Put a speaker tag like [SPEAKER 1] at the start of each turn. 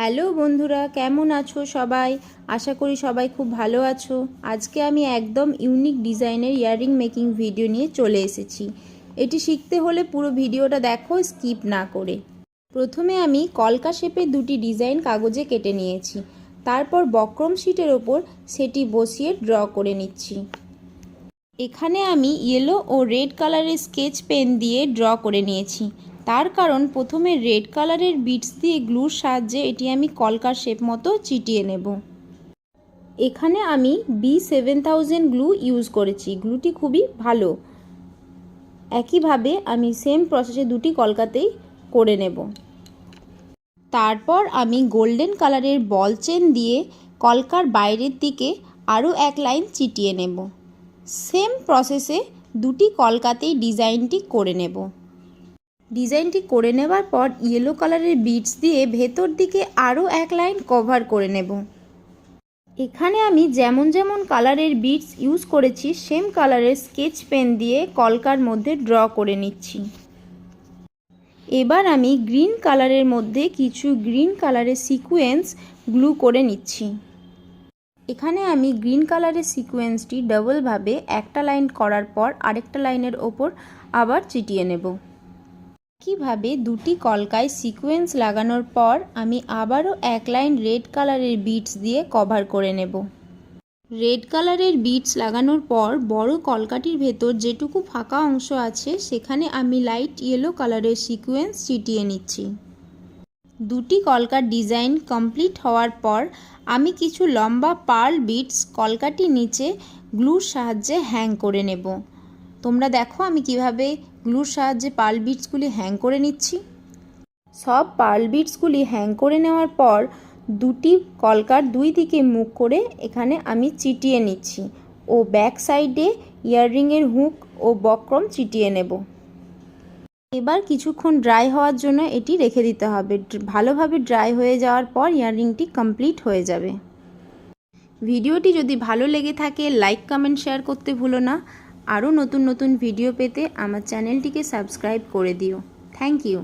[SPEAKER 1] Hello বন্ধুরা, কেমন আছো সবাই? আশা করি সবাই খুব ভালো আছো। আজকে আমি একদম ইউনিক ডিজাইনের ইয়াররিং মেকিং ভিডিও নিয়ে চলে এসেছি। এটি শিখতে হলে পুরো ভিডিওটা দেখো, স্কিপ না করে। প্রথমে আমি কলকা শেপের দুটি ডিজাইন কাগজে কেটে নিয়েছি। তারপর বক্রম শিটের ওপর সেটি বসিয়ে ড্র করে নিচ্ছি। এখানে আমি ইয়েলো ও রেড কালারের স্কেচ পেন দিয়ে ড্র করে নিয়েছি। তার কারণ প্রথমে রেড কালারের বিটস দিয়ে গ্লুর সাহায্যে এটি আমি কলকার শেপ মতো চিটিয়ে নেব। এখানে আমি B7000 গ্লু ইউজ করেছি। গ্লুটি খুবই ভালো। একইভাবে আমি সেম প্রসেসে দুটি কলকাতেই করে নেব। তারপর আমি গোল্ডেন কালারের বল চেন দিয়ে কলকার বাইরের দিকে আরও এক লাইন চিটিয়ে নেব। সেম প্রসেসে দুটি কলকাতেই ডিজাইনটি করে নেব। ডিজাইনটি করে নেবার পর ইয়েলো কালারের বিটস দিয়ে ভেতর দিকে আরও এক লাইন কভার করে নেব। এখানে আমি যেমন যেমন কালারের বিটস ইউজ করেছি সেম কালারের স্কেচ পেন দিয়ে কলকার মধ্যে ড্র করে নিচ্ছি। এবার আমি গ্রিন কালারের মধ্যে কিছু গ্রিন কালারের সিকোয়েন্স গ্লু করে নিচ্ছি। এখানে আমি গ্রিন কালারের সিকোয়েন্সটি ডাবলভাবে একটা লাইন করার পর আরেকটা লাইনের ওপর আবার চিটিয়ে নেব। একইভাবে দুটি কলকায় সিকোয়েন্স লাগানোর পর আমি আবারও এক লাইন রেড কালারের বিটস দিয়ে কভার করে নেব। রেড কালারের বিটস লাগানোর পর বড় কলকাটির ভেতর যেটুকু ফাঁকা অংশ আছে সেখানে আমি লাইট ইয়েলো কালারের সিকোয়েন্স চিটিয়ে নিচ্ছি। দুটি কলকার ডিজাইন কমপ্লিট হওয়ার পর আমি কিছু লম্বা পার্ল বিটস কলকাটির নিচে গ্লুর সাহায্যে হ্যাং করে নেব। তোমরা দেখো আমি কিভাবে গ্লুর সাহায্যে পার্ল বিটসগুলি হ্যাং করে নিচ্ছি। সব পার্ল বিটসগুলি হ্যাং করে নেওয়ার পর দুটি কলকার দুই দিকে মুখ করে এখানে আমি চিটিয়ে নিচ্ছি ও ব্যাক সাইডে ইয়াররিংয়ের হুক ও বক্রম চিটিয়ে নেব। এবার কিছুক্ষণ ড্রাই হওয়ার জন্য এটি রেখে দিতে হবে। ভালোভাবে ড্রাই হয়ে যাওয়ার পর ইয়াররিংটি কমপ্লিট হয়ে যাবে। ভিডিওটি যদি ভালো লেগে থাকে লাইক কমেন্ট শেয়ার করতে ভুলো না। আরও নতুন নতুন ভিডিও পেতে আমার চ্যানেলটিকে সাবস্ক্রাইব করে দিও। Thank you.